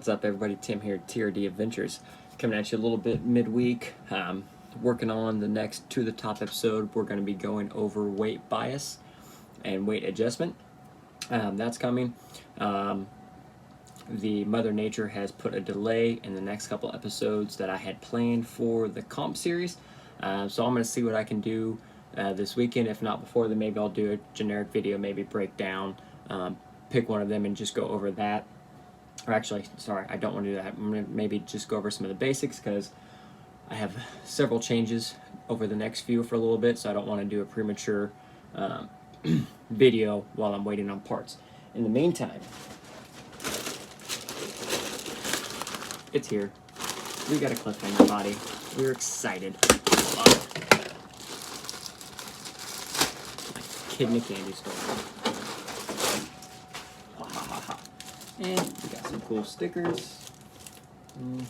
What's up, everybody? Tim here, TRD Adventures, coming at you a little bit midweek. Working on the next To the Top episode. We're going to be going over weight bias and weight adjustment. That's coming. The Mother Nature has put a delay in the next couple episodes that I had planned for the comp series. So I'm going to see what I can do this weekend. If not before, then maybe I'll do a generic video, maybe break down, pick one of them and just go over that. Or actually, sorry, I don't want to do that. I'm going to maybe just go over some of the basics because I have several changes over the next few for a little bit, so I don't want to do a premature video while I'm waiting on parts. In the meantime, it's here. We got a cliffhanger body. We're excited. My kid in a candy store. And we got some cool stickers. We'll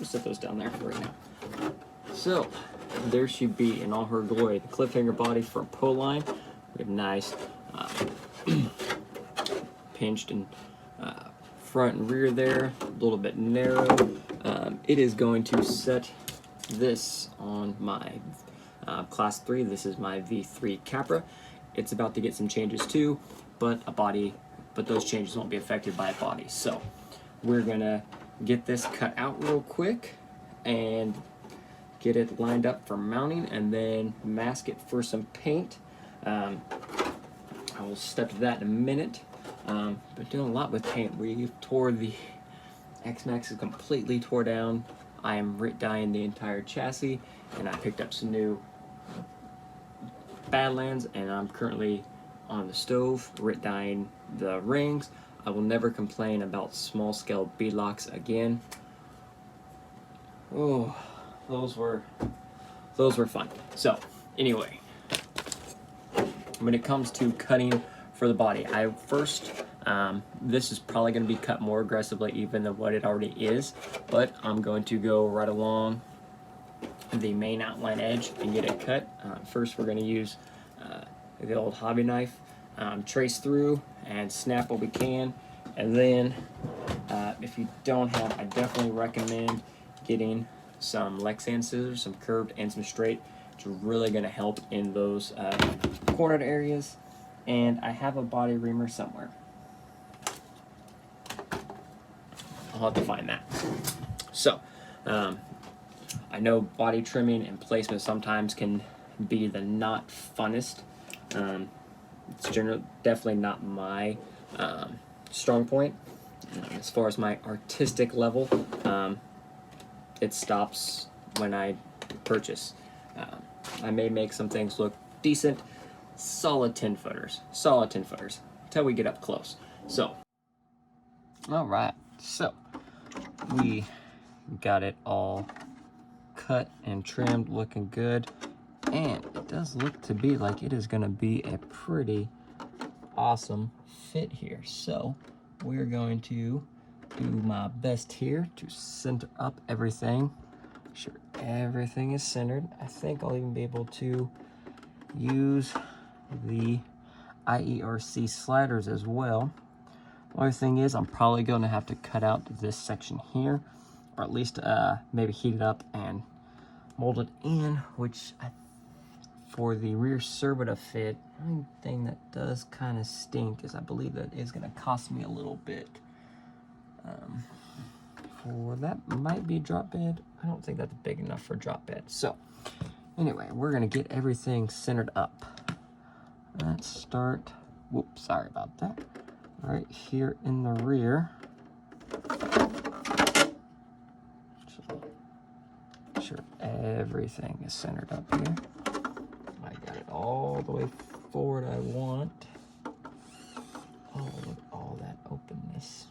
set those down there for right now. So, there she be in all her glory. The cliffhanger body from Proline. We have nice pinched and front and rear there. A little bit narrow. It is going to set this on my Class 3. This is my V3 Capra. It's about to get some changes too, but those changes won't be affected by a body. So we're gonna get this cut out real quick and get it lined up for mounting and then mask it for some paint. I will step to that in a minute. But doing a lot with paint. We tore the X-Max is completely tore down. I am dyeing the entire chassis, and I picked up some new Badlands, and I'm currently on the stove dyeing the rings. I will never complain about small scale beadlocks again. Oh, those were fun. So anyway, when it comes to cutting for the body, this is probably going to be cut more aggressively even than what it already is, but I'm going to go right along the main outline edge and get it cut. First we're going to use the old hobby knife, trace through and snap what we can, and then if you don't have, I definitely recommend getting some Lexan scissors, some curved and some straight. It's really going to help in those cornered areas. And I have a body reamer somewhere. I'll have to find that. So I know body trimming and placement sometimes can be the not funnest. It's definitely not my strong point. As far as my artistic level, it stops when I purchase. I may make some things look decent, solid 10 footers until we get up close. So, all right, so we got it all cut and trimmed, looking good. And it does look to be like it is going to be a pretty awesome fit here. So we're going to do my best here to center up everything. Make sure everything is centered. I think I'll even be able to use the IERC sliders as well. Only thing is, I'm probably going to have to cut out this section here, or at least maybe heat it up and mold it in, which for the rear Cervita fit, the only thing that does kind of stink is I believe that is going to cost me a little bit. For that might be drop bed. I don't think that's big enough for drop bed. So anyway, we're going to get everything centered up. Let's start, whoops, sorry about that. Right here in the rear. Make sure everything is centered up here. I got it all the way forward I want. Oh, look at all that openness.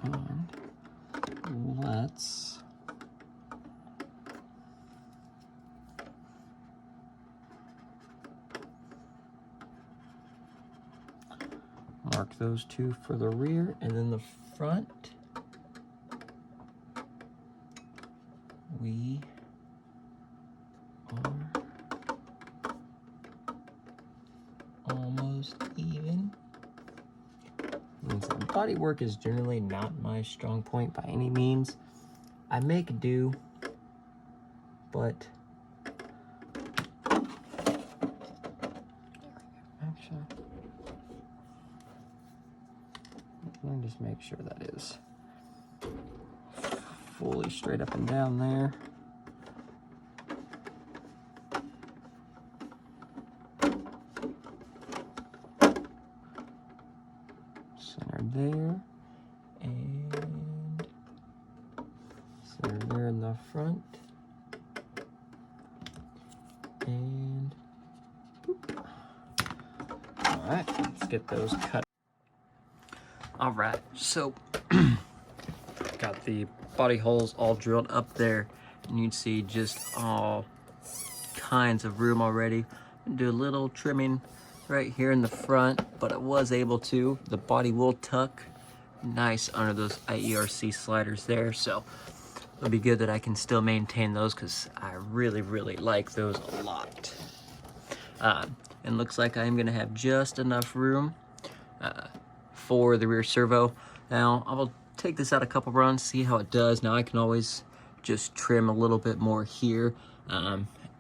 And let's mark those two for the rear, and then the front we are almost even. Means I'm body work is generally not my strong point by any means. I make do, but actually, let me just make sure that is fully straight up and down there. Center there, and center there in the front, and boop. All right, let's get those cut. All right, so got the body holes all drilled up there, and you can see just all kinds of room already. Do a little trimming right here in the front, but I was able to. The body will tuck nice under those IERC sliders there, so it'll be good that I can still maintain those because I really, really like those a lot. And looks like I'm gonna have just enough room for the rear servo. Now, I will take this out a couple runs, see how it does. Now I can always just trim a little bit more here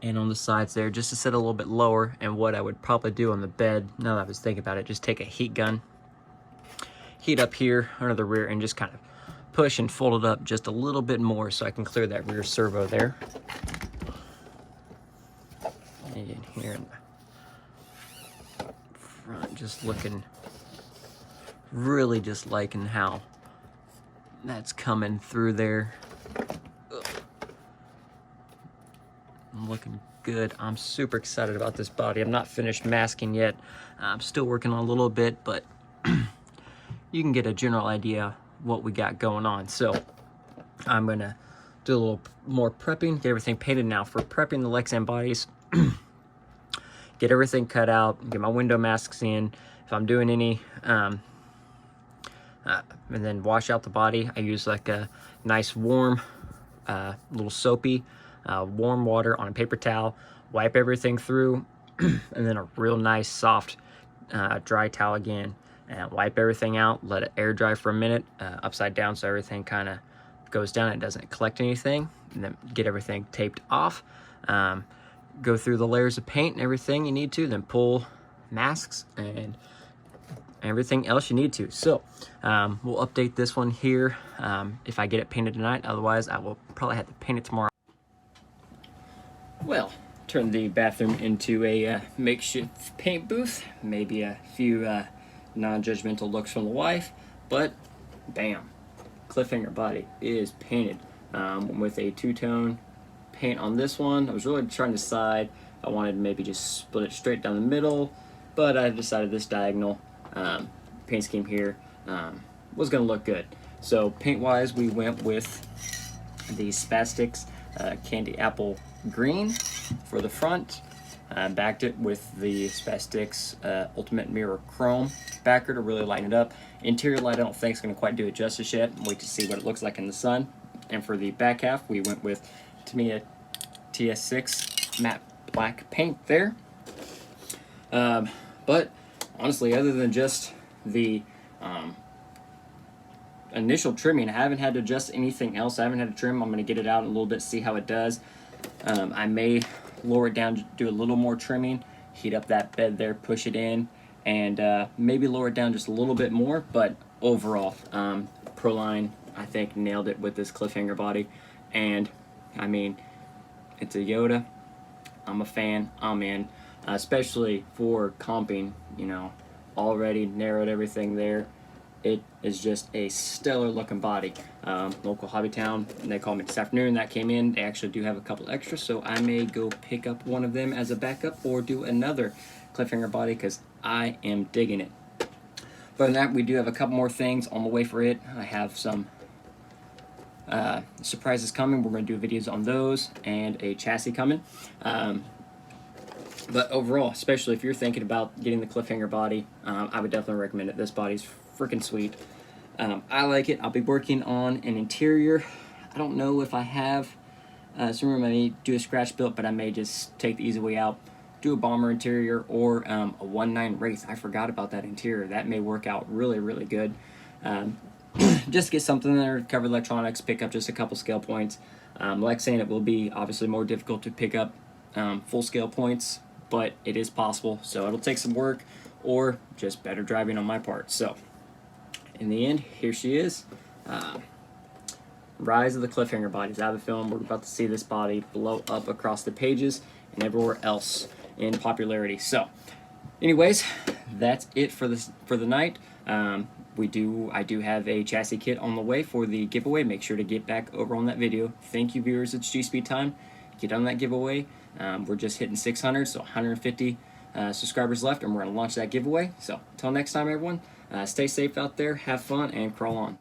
and on the sides there, just to set a little bit lower. And what I would probably do on the bed, now that I was thinking about it, just take a heat gun, heat up here under the rear, and just kind of push and fold it up just a little bit more so I can clear that rear servo there. And here in the front, just looking, really just liking how that's coming through there. Looking good. I'm super excited about this body. I'm not finished masking yet. I'm still working on a little bit, but you can get a general idea what we got going on. So I'm gonna do a little more prepping, get everything painted. Now for prepping the Lexan bodies, get everything cut out, get my window masks in. If I'm doing any and then wash out the body, I use like a nice warm little soapy warm water on a paper towel, wipe everything through, and then a real nice soft dry towel again, and wipe everything out, let it air dry for a minute upside down so everything kind of goes down, it doesn't collect anything, and then get everything taped off. Go through the layers of paint and everything you need to, then pull masks and everything else you need to. So we'll update this one here if I get it painted tonight. Otherwise I will probably have to paint it tomorrow. Well, turn the bathroom into a makeshift paint booth. Maybe a few non-judgmental looks from the wife, but bam, Cliffhanger body is painted with a two-tone paint on this one. I was really trying to decide. I wanted to maybe just split it straight down the middle, but I decided this diagonal paint scheme here was going to look good. So paint-wise, we went with the Spastics Candy Apple Green for the front. Backed it with the Spastics Ultimate Mirror Chrome backer to really lighten it up. Interior light I don't think is going to quite do it justice yet. Wait to see what it looks like in the sun. And for the back half, we went with Tamiya TS6 matte black paint there. But honestly, other than just the initial trimming, I haven't had to adjust anything else. I haven't had to trim. I'm going to get it out in a little bit, see how it does. I may lower it down, do a little more trimming, heat up that bed there, push it in, and maybe lower it down just a little bit more. But overall, Proline, I think, nailed it with this Cliffhanger body. And I mean, it's a Yoda. I'm a fan. I'm in, especially for comping. You know, already narrowed everything there. It is just a stellar looking body. Local hobby town, and they called me this afternoon. That came in. They actually do have a couple extras, so I may go pick up one of them as a backup or do another Cliffhanger body because I am digging it. Other than that, we do have a couple more things on the way for it. I have some surprises coming. We're going to do videos on those and a chassis coming. But overall, especially if you're thinking about getting the Cliffhanger body, I would definitely recommend it. This body's freaking sweet. I like it. I'll be working on an interior. I don't know if I have some room. I may do a scratch built, but I may just take the easy way out, do a bomber interior or a 1.9 Wraith. I forgot about that interior. That may work out really, really good. just get something there, cover electronics, pick up just a couple scale points. Like saying, it will be obviously more difficult to pick up full scale points, but it is possible. So it'll take some work or just better driving on my part. So in the end, here she is. Rise of the Cliffhanger bodies. I have a feeling we're about to see this body blow up across the pages and everywhere else in popularity. So anyways, that's it for the night. I do have a chassis kit on the way for the giveaway. Make sure to get back over on that video. Thank you, viewers. It's GSpeed time. Get on that giveaway. We're just hitting 600, so 150 subscribers left, and we're going to launch that giveaway. So until next time, everyone, stay safe out there, have fun, and crawl on.